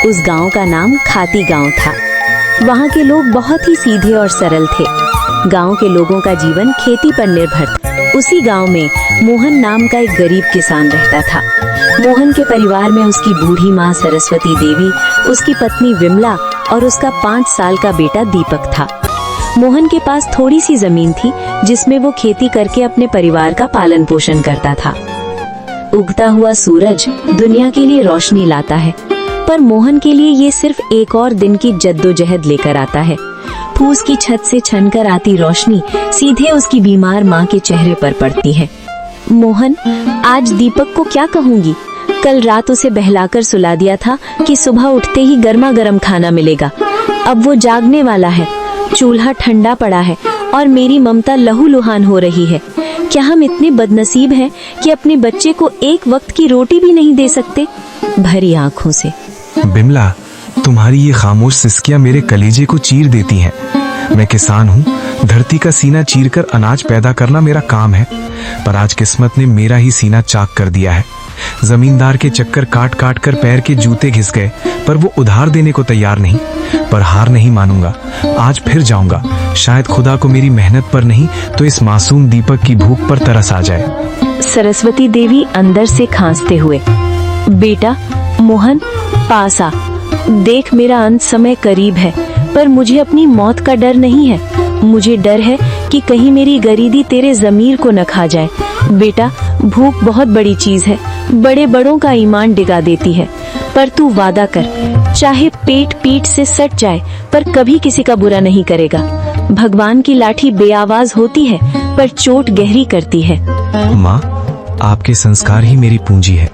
उस गांव का नाम खाती गांव था। वहां के लोग बहुत ही सीधे और सरल थे। गांव के लोगों का जीवन खेती पर निर्भर था। उसी गांव में मोहन नाम का एक गरीब किसान रहता था। मोहन के परिवार में उसकी बूढ़ी माँ सरस्वती देवी, उसकी पत्नी विमला और उसका 5 साल का बेटा दीपक था। मोहन के पास थोड़ी सी जमीन थी जिसमें वो खेती करके अपने परिवार का पालन पोषण करता था। उगता हुआ सूरज दुनिया के लिए रोशनी लाता है, पर मोहन के लिए ये सिर्फ एक और दिन की जद्दोजहद लेकर आता है। फूस की छत से छनकर आती रोशनी सीधे उसकी बीमार माँ के चेहरे पर पड़ती है। मोहन, आज दीपक को क्या कहूँगी? कल रात उसे बहलाकर सुला दिया था कि सुबह उठते ही गर्मा गर्म खाना मिलेगा। अब वो जागने वाला है, चूल्हा ठंडा पड़ा है और मेरी ममता लहूलुहान हो रही है। क्या हम इतने बदनसीब हैं कि अपने बच्चे को एक वक्त की रोटी भी नहीं दे सकते? भरी आंखों से। बिमला, तुम्हारी ये खामोश सिसकियां मेरे कलेजे को चीर देती हैं। मैं किसान हूँ, धरती का सीना चीरकर अनाज पैदा करना मेरा काम है, पर आज किस्मत ने मेरा ही सीना चाक कर दिया है। जमींदार के चक्कर काट काट कर पैर के जूते घिस गए, पर वो उधार देने को तैयार नहीं। पर हार नहीं मानूंगा, आज फिर जाऊंगा। शायद खुदा को मेरी मेहनत पर नहीं तो इस मासूम दीपक की भूख पर तरस आ जाए। सरस्वती देवी अंदर से खांसते हुए, बेटा मोहन, पास आ। देख, मेरा अंत समय करीब है, पर मुझे अपनी मौत का डर नहीं है। मुझे डर है कि कहीं मेरी गरीबी तेरे ज़मीर को न खा जाए। बेटा, भूख बहुत बड़ी चीज है, बड़े बड़ों का ईमान डिगा देती है। पर तू वादा कर, चाहे पेट पीठ से सट जाए, पर कभी किसी का बुरा नहीं करेगा। भगवान की लाठी बेआवाज होती है, पर चोट गहरी करती है। माँ, आपके संस्कार ही मेरी पूंजी है।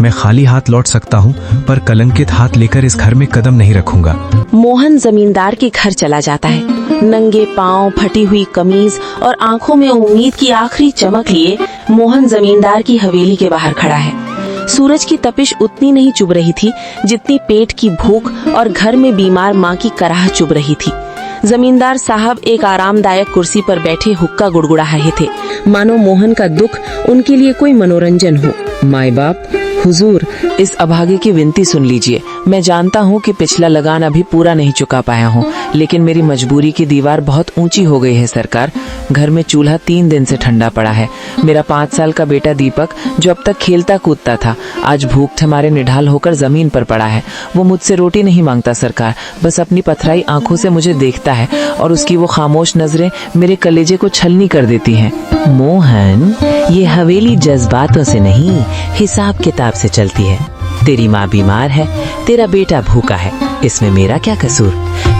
मैं खाली हाथ लौट सकता हूँ, पर कलंकित हाथ लेकर इस घर में कदम नहीं रखूंगा। मोहन जमींदार के घर चला जाता है। नंगे पांव, फटी हुई कमीज और आंखों में उम्मीद की आखिरी चमक लिए मोहन जमींदार की हवेली के बाहर खड़ा है। सूरज की तपिश उतनी नहीं चुभ रही थी जितनी पेट की भूख और घर में बीमार माँ की कराह चुभ रही थी। जमींदार साहब एक आरामदायक कुर्सी पर बैठे हुक्का गुड़गुड़ा रहे थे, मानो मोहन का दुख उनके लिए कोई मनोरंजन हो। माए बाप, हुजूर, इस अभागे की विनती सुन लीजिए। मैं जानता हूँ कि पिछला लगान अभी पूरा नहीं चुका पाया हूँ, लेकिन मेरी मजबूरी की दीवार बहुत ऊंची हो गई है सरकार। घर में चूल्हा 3 दिन से ठंडा पड़ा है। मेरा 5 साल का बेटा दीपक, जो अब तक खेलता कूदता था, आज भूख के मारे निढाल होकर जमीन पर पड़ा है। वो मुझसे रोटी नहीं मांगता सरकार, बस अपनी पथराई आंखों से मुझे देखता है और उसकी वो खामोश नजरें मेरे कलेजे को छलनी कर देती हैं। मोहन, ये हवेली जज्बातों से नहीं, हिसाब किताब से चलती है। तेरी माँ बीमार है, तेरा बेटा भूखा है, इसमें मेरा क्या कसूर?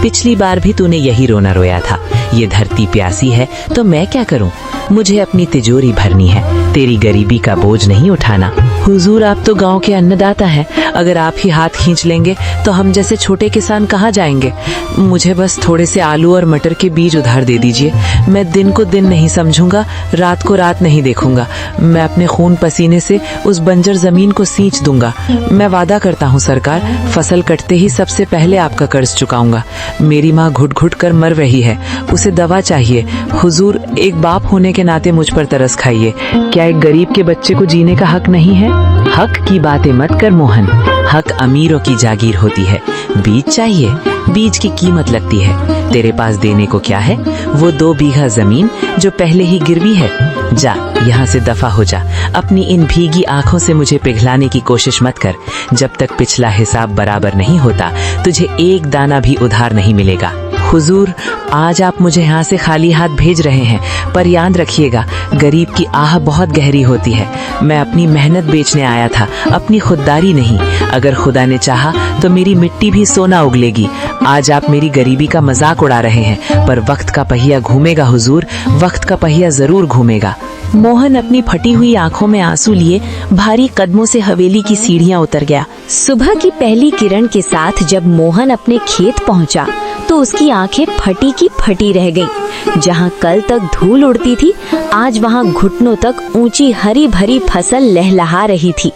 पिछली बार भी तूने यही रोना रोया था। ये धरती प्यासी है तो मैं क्या करूं? मुझे अपनी तिजोरी भरनी है, तेरी गरीबी का बोझ नहीं उठाना। हुजूर, आप तो गांव के अन्नदाता हैं, अगर आप ही हाथ खींच लेंगे तो हम जैसे छोटे किसान कहाँ जाएंगे? मुझे बस थोड़े से आलू और मटर के बीज उधार दे दीजिए। मैं दिन को दिन नहीं समझूंगा, रात को रात नहीं देखूंगा। मैं अपने खून पसीने से उस बंजर जमीन को सींच दूंगा। मैं वादा करता हूँ सरकार, फसल कटते ही सबसे पहले आपका कर्ज चुकाऊंगा। मेरी माँ घुट घुट कर मर रही है, उसे दवा चाहिए। हुजूर, एक बाप होने के नाते मुझ पर तरस खाइए। क्या एक गरीब के बच्चे को जीने का हक नहीं है? हक की बातें मत कर मोहन, हक अमीरों की जागीर होती है। बीज चाहिए, बीज की कीमत लगती है। तेरे पास देने को क्या है? वो 2 बीघा जमीन जो पहले ही गिरवी है। जा, यहाँ से दफा हो जा। अपनी इन भीगी आंखों से मुझे पिघलाने की कोशिश मत कर। जब तक पिछला हिसाब बराबर नहीं होता, तुझे एक दाना भी उधार नहीं मिलेगा। हुजूर, आज आप मुझे यहाँ से खाली हाथ भेज रहे हैं, पर याद रखिएगा, गरीब की आह बहुत गहरी होती है। मैं अपनी मेहनत बेचने आया था, अपनी खुददारी नहीं। अगर खुदा ने चाहा तो मेरी मिट्टी भी सोना उगलेगी। आज आप मेरी गरीबी का मजाक उड़ा रहे हैं, पर वक्त का पहिया घूमेगा हुजूर, वक्त का पहिया जरूर घूमेगा। मोहन अपनी फटी हुई आंखों में आंसू लिए भारी कदमों से हवेली की सीढ़ियां उतर गया। सुबह की पहली किरण के साथ जब मोहन अपने खेत पहुंचा, तो उसकी आंखें फटी की फटी रह गईं। जहां कल तक धूल उड़ती थी, आज वहां घुटनों तक ऊंची हरी भरी फसल लहलहा रही थी।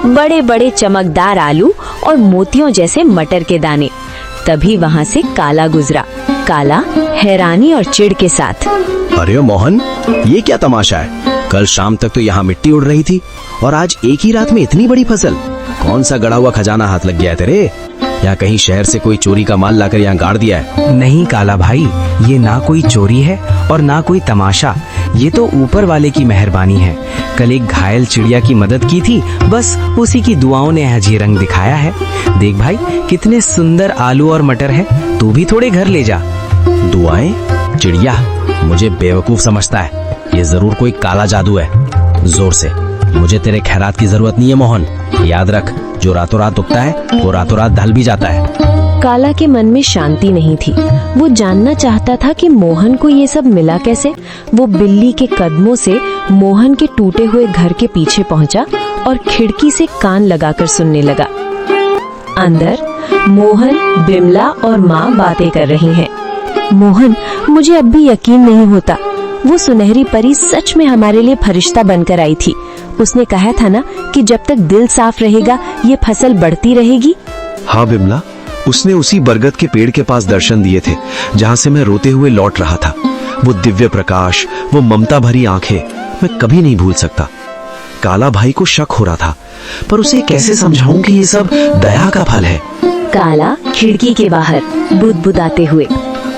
बड़े बड़े चमकदार आलू और मोतियों जैसे मटर के दाने। तभी वहां से काला गुजरा, काला हैरानी और चिढ़ के साथ। अरे मोहन, ये क्या तमाशा है? कल शाम तक तो यहाँ मिट्टी उड़ रही थी और आज एक ही रात में इतनी बड़ी फसल। कौन सा गड़ा हुआ खजाना हाथ लग गया है तेरे? या कहीं शहर से कोई चोरी का माल लाकर यहाँ गाड़ दिया है? नहीं काला भाई, ये ना कोई चोरी है और ना कोई तमाशा, ये तो ऊपर वाले की मेहरबानी है। कल एक घायल चिड़िया की मदद की थी, बस उसी की दुआओं ने आज ये रंग दिखाया है। देख भाई कितने सुंदर आलू और मटर है, तू भी थोड़े घर ले जा। दुआएं? चिड़िया मुझे बेवकूफ समझता है, ये जरूर कोई काला जादू है। जोर से, मुझे तेरे खैरात की जरूरत नहीं है मोहन। याद रख, जो रातों रात उगता है वो रातों रात ढल भी जाता है। काला के मन में शांति नहीं थी। वो जानना चाहता था कि मोहन को ये सब मिला कैसे। वो बिल्ली के कदमों से मोहन के टूटे हुए घर के पीछे पहुंचा और खिड़की से कान लगाकर सुनने लगा। अंदर मोहन, बिमला और माँ बातें कर रही हैं। मोहन, मुझे अब भी यकीन नहीं होता, वो सुनहरी परी सच में हमारे लिए फरिश्ता बनकर आई थी। उसने कहा था ना कि जब तक दिल साफ रहेगा ये फसल बढ़ती रहेगी। हाँ बिमला, उसने उसी बरगद के पेड़ के पास दर्शन दिए थे जहाँ से मैं रोते हुए लौट रहा था। वो दिव्य प्रकाश, वो ममता भरी आंखें, मैं कभी नहीं भूल सकता। काला भाई को शक हो रहा था, पर उसे कैसे समझाऊं कि ये सब दया का फल है। काला खिड़की के बाहर बुदबुदाते हुए,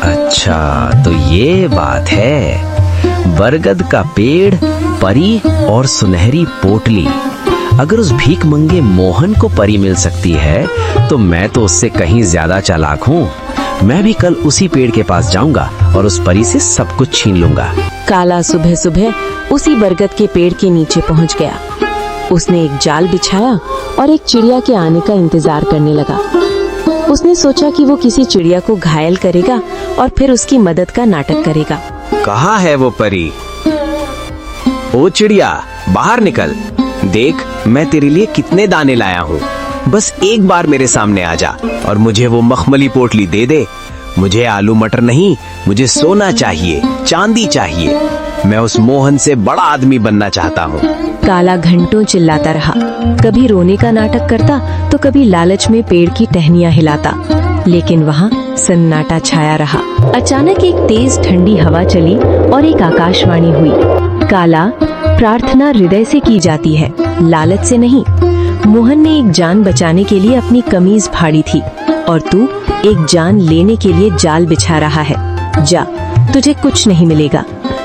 अच्छा तो ये बात है, बरगद का पेड़, परी और सुनहरी पोटली। अगर उस भीख मंगे मोहन को परी मिल सकती है तो मैं तो उससे कहीं ज्यादा चालाक हूँ। मैं भी कल उसी पेड़ के पास जाऊंगा और उस परी से सब कुछ छीन लूंगा। काला सुबह सुबह उसी बरगद के पेड़ के नीचे पहुंच गया। उसने एक जाल बिछाया और एक चिड़िया के आने का इंतजार करने लगा। उसने सोचा कि वो किसी चिड़िया को घायल करेगा और फिर उसकी मदद का नाटक करेगा। कहाँ है वो परी? ओ चिड़िया, बाहर निकल। देख मैं तेरे लिए कितने दाने लाया हूँ। बस एक बार मेरे सामने आ जा और मुझे वो मखमली पोटली दे दे। मुझे आलू मटर नहीं, मुझे सोना चाहिए, चांदी चाहिए। मैं उस मोहन से बड़ा आदमी बनना चाहता हूँ। काला घंटों चिल्लाता रहा, कभी रोने का नाटक करता तो कभी लालच में पेड़ की टहनियां हिलाता, लेकिन वहाँ सन्नाटा छाया रहा। अचानक एक तेज ठंडी हवा चली और एक आकाशवाणी हुई। काला, प्रार्थना हृदय से की जाती है, लालच से नहीं। मोहन ने एक जान बचाने के लिए अपनी कमीज फाड़ी थी और तू एक जान लेने के लिए जाल बिछा रहा है। जा, तुझे कुछ नहीं मिलेगा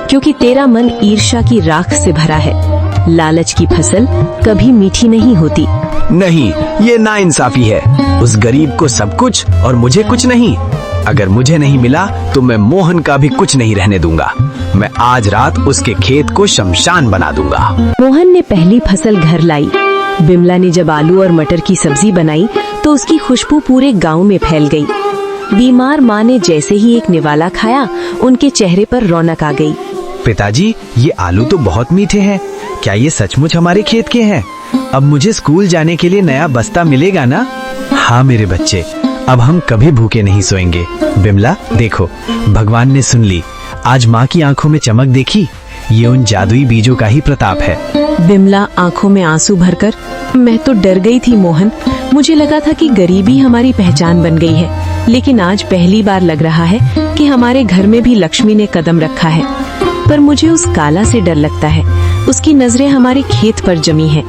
क्योंकि तेरा मन ईर्ष्या की राख से भरा है। लालच की फसल कभी मीठी नहीं होती। नहीं, ये नाइंसाफी है। उस गरीब को सब कुछ और मुझे कुछ नहीं। अगर मुझे नहीं मिला तो मैं मोहन का भी कुछ नहीं रहने दूंगा। मैं आज रात उसके खेत को शमशान बना दूंगा। मोहन ने पहली फसल घर लाई। बिमला ने जब आलू और मटर की सब्जी बनाई तो उसकी खुशबू पूरे गांव में फैल गई। बीमार माँ ने जैसे ही एक निवाला खाया, उनके चेहरे पर रौनक आ गई। पिताजी, ये आलू तो बहुत मीठे हैं। क्या ये सचमुच हमारे खेत के हैं? अब मुझे स्कूल जाने के लिए नया बस्ता मिलेगा ना? हाँ मेरे बच्चे, अब हम कभी भूखे नहीं सोएंगे। बिमला देखो, भगवान ने सुन ली। आज माँ की आंखों में चमक देखी? ये उन जादुई बीजों का ही प्रताप है। बिमला आंखों में आंसू भरकर, मैं तो डर गई थी मोहन। मुझे लगा था कि गरीबी हमारी पहचान बन गई है, लेकिन आज पहली बार लग रहा है कि हमारे घर में भी लक्ष्मी ने कदम रखा है। पर मुझे उस काला से डर लगता है। उसकी नजरें हमारे खेत पर जमी हैं।